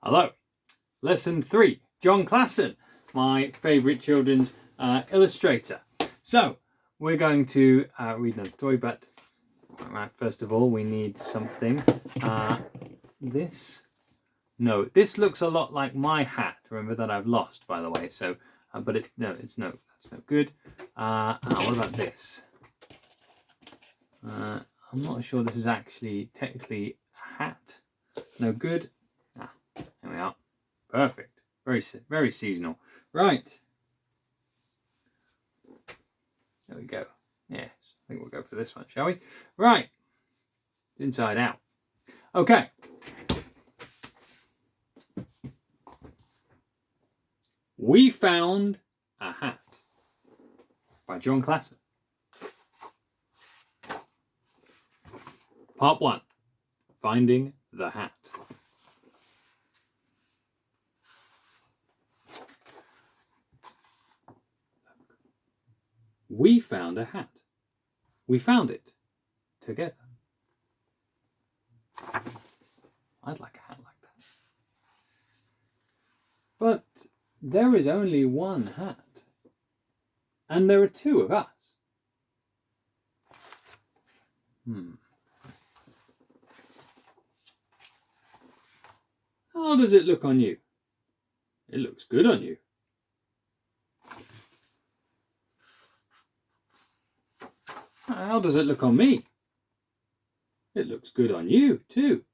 Hello. Lesson 3. John Classen, my favourite children's illustrator. So, we're going to read another story, but first of all, we need something. This looks a lot like my hat. Remember that I've lost, by the way. So, that's no good. What about this? I'm not sure this is actually technically a hat. No good. There we are. Perfect. Very seasonal. Right. There we go. Yes, I think we'll go for this one, shall we? Right. It's inside out. Okay. We Found a Hat by John Classen. Part 1. Finding the Hat. We found a hat. We found it together. I'd like a hat like that. But there is only one hat, and there are two of us. How does it look on you? It looks good on you. How does it look on me? It looks good on you, too.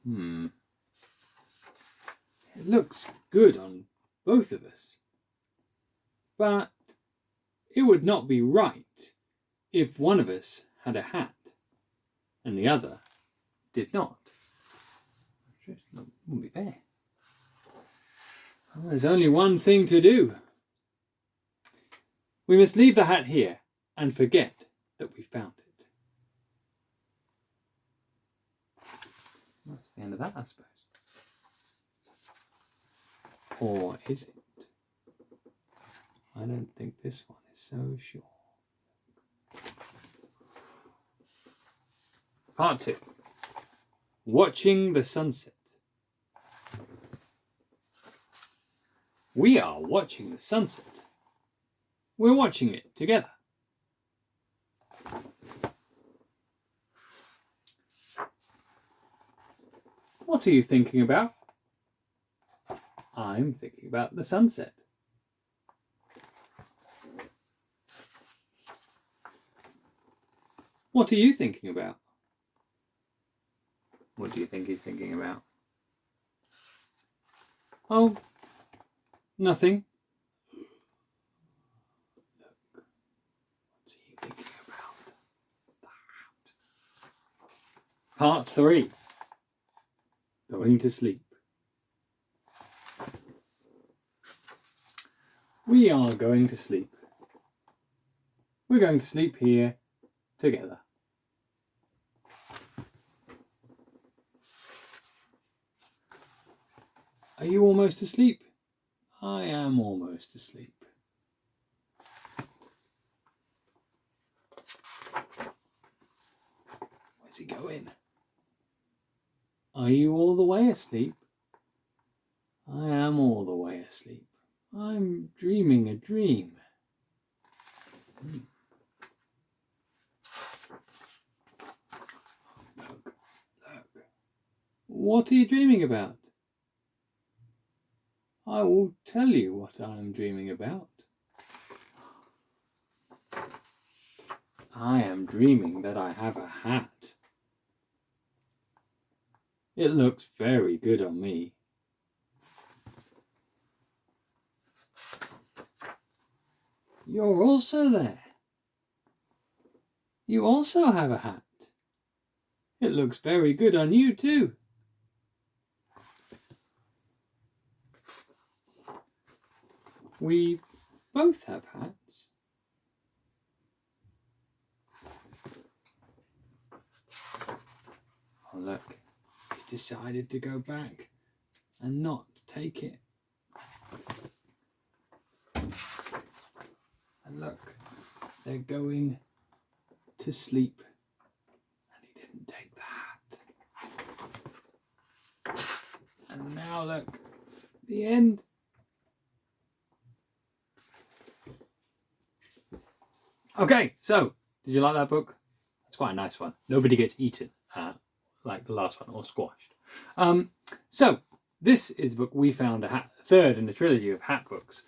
It looks good on both of us. But it would not be right if one of us had a hat and the other did not. It wouldn't be fair. Well, there's only one thing to do. We must leave the hat here and forget that we found it. That's the end of that, I suppose. Or is it? I don't think this one is so sure. Part 2. Watching the sunset. We are watching the sunset. We're watching it together. What are you thinking about? I'm thinking about the sunset. What are you thinking about? What do you think he's thinking about? Oh, nothing. Look, what's he thinking about? The hat. Part 3. Going to sleep. We are going to sleep. We're going to sleep here together. Are you almost asleep? I am almost asleep. Where's he going? Are you all the way asleep? I am all the way asleep. I'm dreaming a dream. Look. What are you dreaming about? I will tell you what I am dreaming about. I am dreaming that I have a hat. It looks very good on me. You're also there. You also have a hat. It looks very good on you too. We both have hats. Oh look, he's decided to go back and not take it. And look, they're going to sleep and he didn't take the hat. Now look, the end. Okay, so did you like that book? It's quite a nice one. Nobody gets eaten like the last one, or squashed. So this is the book We Found a Hat, third in the trilogy of hat books,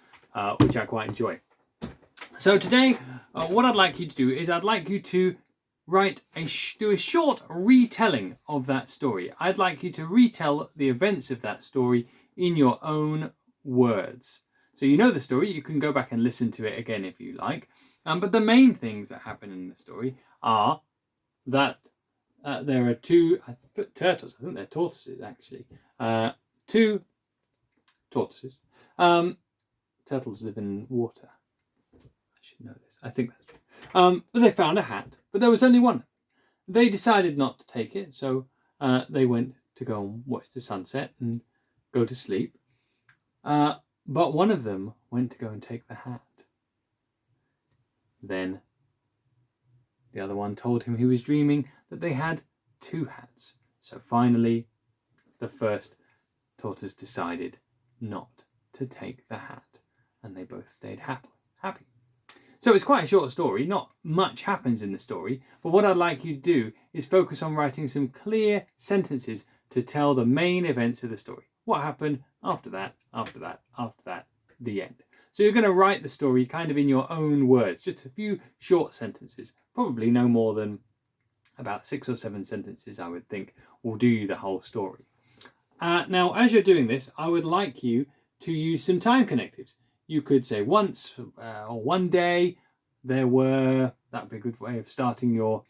which I quite enjoy. So today, what I'd like you to do is I'd like you to do a short retelling of that story. I'd like you to retell the events of that story in your own words. So you know the story, you can go back and listen to it again if you like. But the main things that happen in the story are that there are two turtles, I think they're tortoises actually. Two tortoises. Turtles live in water. I should know this. I think that's true. But they found a hat, but there was only one. They decided not to take it, so they went to go and watch the sunset and go to sleep. But one of them went to go and take the hat. Then the other one told him he was dreaming that they had two hats. So finally, the first tortoise decided not to take the hat, and they both stayed happy. So it's quite a short story, not much happens in the story, but what I'd like you to do is focus on writing some clear sentences to tell the main events of the story. What happened after that, the end. So you're going to write the story kind of in your own words, just a few short sentences, probably no more than about 6 or 7 sentences, I would think, will do you the whole story. Now, as you're doing this, I would like you to use some time connectives. You could say once or one day there were. That would be a good way of starting your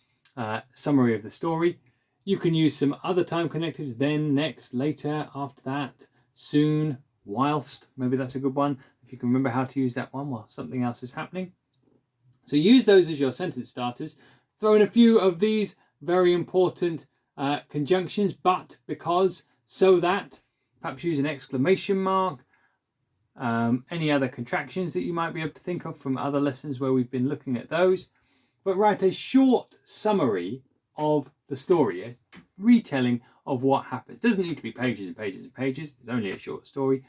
summary of the story. You can use some other time connectives, then, next, later, after that, soon, whilst. Maybe that's a good one, if you can remember how to use that one while something else is happening. So use those as your sentence starters. Throw in a few of these very important conjunctions: but, because, so that. Perhaps use an exclamation mark. Any other contractions that you might be able to think of from other lessons where we've been looking at those. But write a short summary of the story, a retelling of what happens. It doesn't need to be pages and pages and pages. It's only a short story.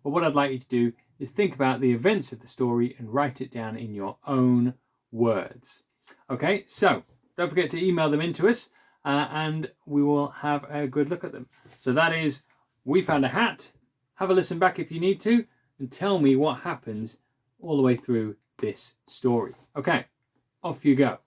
But what I'd like you to do is think about the events of the story and write it down in your own words. Okay, so don't forget to email them in to us and we will have a good look at them. So that is We Found a Hat. Have a listen back if you need to and tell me what happens all the way through this story. Okay, off you go.